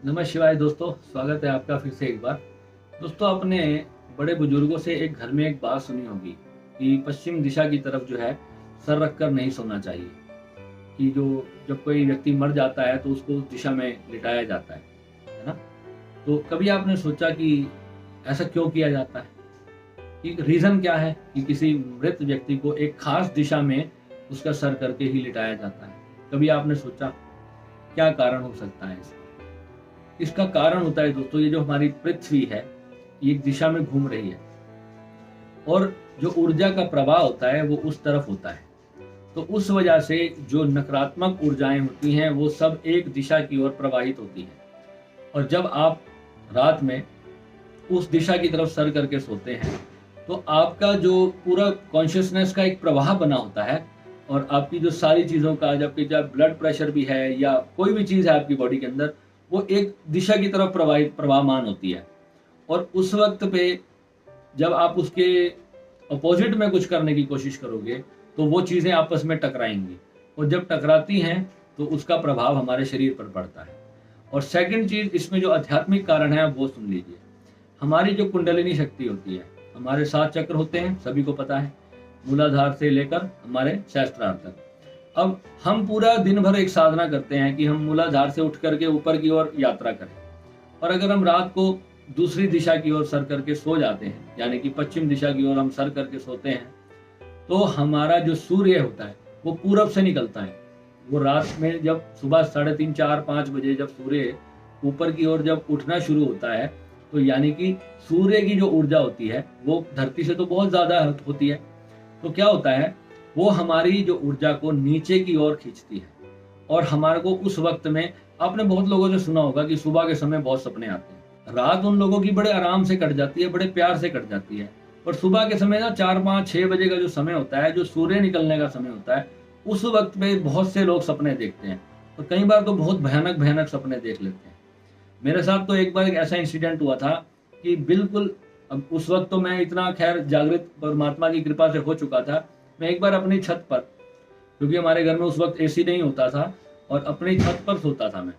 नमः शिवाय दोस्तों, स्वागत है आपका फिर से एक बार। दोस्तों, आपने बड़े बुजुर्गों से एक घर में एक बात सुनी होगी कि पश्चिम दिशा की तरफ जो है सर रखकर नहीं सोना चाहिए। कि जो जब कोई व्यक्ति मर जाता है तो उसको उस दिशा में लिटाया जाता है ना? तो कभी आपने सोचा कि ऐसा क्यों किया जाता है? कि रीज़न क्या है कि किसी मृत व्यक्ति को एक खास दिशा में उसका सर करके ही लिटाया जाता है? कभी आपने सोचा क्या कारण हो सकता है इसका? इसका कारण होता है दोस्तों, ये जो हमारी पृथ्वी है, ये एक दिशा में घूम रही है और जो ऊर्जा का प्रवाह होता है वो उस तरफ होता है। तो उस वजह से जो नकारात्मक ऊर्जाएं होती हैं वो सब एक दिशा की ओर प्रवाहित होती हैं। और जब आप रात में उस दिशा की तरफ सर करके सोते हैं तो आपका जो पूरा कॉन्शियसनेस का एक प्रवाह बना होता है और आपकी जो सारी चीज़ों का, जबकि जब ब्लड प्रेशर भी है या कोई भी चीज़ है आपकी बॉडी के अंदर, वो एक दिशा की तरफ प्रवाहमान होती है। और उस वक्त पे जब आप उसके अपोजिट में कुछ करने की कोशिश करोगे तो वो चीज़ें आपस में टकराएंगी और जब टकराती हैं तो उसका प्रभाव हमारे शरीर पर पड़ता है। और सेकंड चीज़, इसमें जो आध्यात्मिक कारण है वो सुन लीजिए। हमारी जो कुंडलिनी शक्ति होती है, हमारे 7 चक्र होते हैं, सभी को पता है, मूलाधार से लेकर हमारे सहस्त्रार तक। अब हम पूरा दिन भर एक साधना करते हैं कि हम मूलाधार से उठ करके ऊपर की ओर यात्रा करें, और अगर हम रात को दूसरी दिशा की ओर सर करके सो जाते हैं, यानी कि पश्चिम दिशा की ओर हम सर करके सोते हैं, तो हमारा जो सूर्य होता है वो पूरब से निकलता है। वो रात में जब सुबह 3:30, 4, 5 बजे जब सूर्य ऊपर की ओर जब उठना शुरू होता है, तो यानी कि सूर्य की जो ऊर्जा होती है वो धरती से तो बहुत ज़्यादा होती है। तो क्या होता है, वो हमारी जो ऊर्जा को नीचे की ओर खींचती है और हमारे को उस वक्त में, आपने बहुत लोगों से सुना होगा कि सुबह के समय बहुत सपने आते हैं। रात उन लोगों की बड़े आराम से कट जाती है, बड़े प्यार से कट जाती है, पर सुबह के समय ना 4, 5, 6 बजे का जो समय होता है, जो सूर्य निकलने का समय होता है, उस वक्त पे बहुत से लोग सपने देखते हैं और कई बार तो बहुत भयानक भयानक सपने देख लेते हैं। मेरे साथ तो एक बार एक ऐसा इंसिडेंट हुआ था कि बिल्कुल, अब उस वक्त तो मैं इतना खैर जागृत परमात्मा की कृपा से हो चुका था। मैं एक बार अपनी छत पर, क्योंकि हमारे घर में उस वक्त एसी नहीं होता था, और अपनी छत पर सोता था मैं,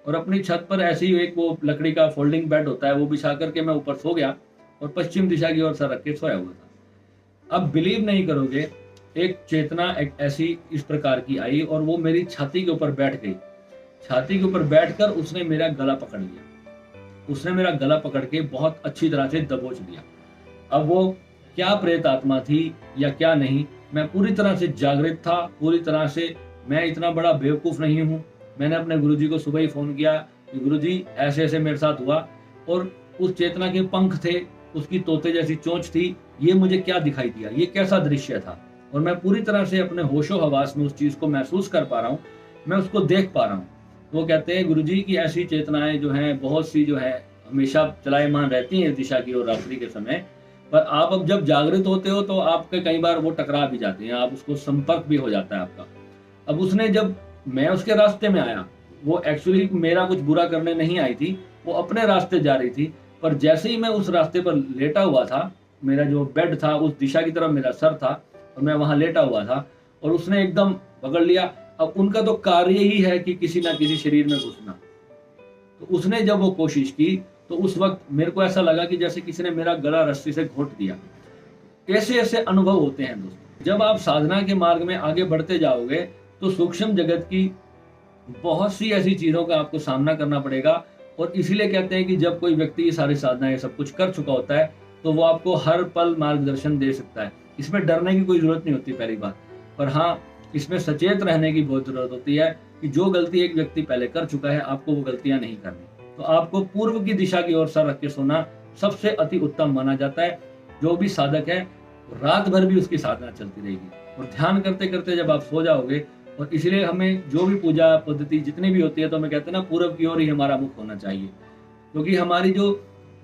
और अपनी छत पर ऐसी एक वो लकड़ी का फोल्डिंग बेड होता है वो बिछा करके मैं ऊपर सो गया और पश्चिम दिशा की ओर सर रख के सोया हुआ था। अब बिलीव नहीं करोगे, एक चेतना एक ऐसी इस प्रकार की आई और वो मेरी छाती के ऊपर बैठ गई। छाती के ऊपर बैठकर उसने मेरा गला पकड़ लिया। उसने मेरा गला पकड़ के बहुत अच्छी तरह से दबोच लिया। अब वो क्या प्रेत आत्मा थी या क्या नहीं, मैं पूरी तरह से जागृत था, पूरी तरह से। मैं इतना बड़ा बेवकूफ़ नहीं हूँ। मैंने अपने गुरुजी को सुबह ही फ़ोन किया कि गुरुजी ऐसे ऐसे मेरे साथ हुआ, और उस चेतना के पंख थे, उसकी तोते जैसी चोंच थी, ये मुझे क्या दिखाई दिया, ये कैसा दृश्य था, और मैं पूरी तरह से अपने होशो हवास में उस चीज़ को महसूस कर पा रहा हूँ, मैं उसको देख पा रहा हूँ। वो कहते हैं गुरुजी की ऐसी चेतनाएं जो हैं बहुत सी, जो है हमेशा चलायमान रहती हैं इस दिशा की ओर रात्रि के समय, पर आप अब जब जागृत होते हो तो आपके कई बार वो टकरा भी जाते हैं, आप उसको संपर्क भी हो जाता है आपका। अब उसने, जब मैं उसके रास्ते में आया, वो एक्चुअली मेरा कुछ बुरा करने नहीं आई थी, वो अपने रास्ते जा रही थी, पर जैसे ही मैं उस रास्ते पर लेटा हुआ था, मेरा जो बेड था उस दिशा की तरफ मेरा सर था और मैं वहां लेटा हुआ था, और उसने एकदम पकड़ लिया। अब उनका तो कार्य ही है कि किसी ना किसी शरीर में घुसना। तो उसने जब वो कोशिश की तो उस वक्त मेरे को ऐसा लगा कि जैसे किसी ने मेरा गला रस्सी से घोंट दिया। ऐसे ऐसे अनुभव होते हैं दोस्तों। जब आप साधना के मार्ग में आगे बढ़ते जाओगे तो सूक्ष्म जगत की बहुत सी ऐसी चीजों का आपको सामना करना पड़ेगा, और इसीलिए कहते हैं कि जब कोई व्यक्ति ये सारी साधनाएं सब कुछ कर चुका होता है तो वो आपको हर पल मार्गदर्शन दे सकता है। इसमें डरने की कोई जरूरत नहीं होती, पहली बात। पर हाँ, इसमें सचेत रहने की बहुत जरूरत होती है कि जो गलती एक व्यक्ति पहले कर चुका है, आपको वो गलतियां नहीं करनी। तो आपको पूर्व की दिशा की ओर सर रख के सोना सबसे अति उत्तम माना जाता है। जो भी साधक है, रात भर भी उसकी साधना चलती रहेगी, और ध्यान करते करते जब आप सो जाओगे, और इसलिए हमें जो भी पूजा पद्धति जितनी भी होती है, तो हमें कहते हैं ना, पूर्व की ओर ही हमारा मुख होना चाहिए, क्योंकि हमारी जो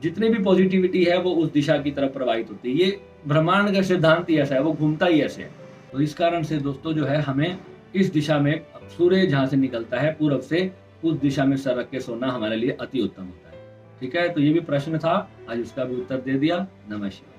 जितनी भी पॉजिटिविटी है वो उस दिशा की तरफ प्रवाहित होती है। ये ब्रह्मांड का सिद्धांत ही ऐसा है, वो घूमता ही ऐसे है। तो इस कारण से दोस्तों जो है, हमें इस दिशा में, सूर्य जहाँ से निकलता है पूरब से, उस दिशा में सर रख के सोना हमारे लिए अति उत्तम होता है। ठीक है, तो ये भी प्रश्न था, आज उसका भी उत्तर दे दिया। नमस्कार।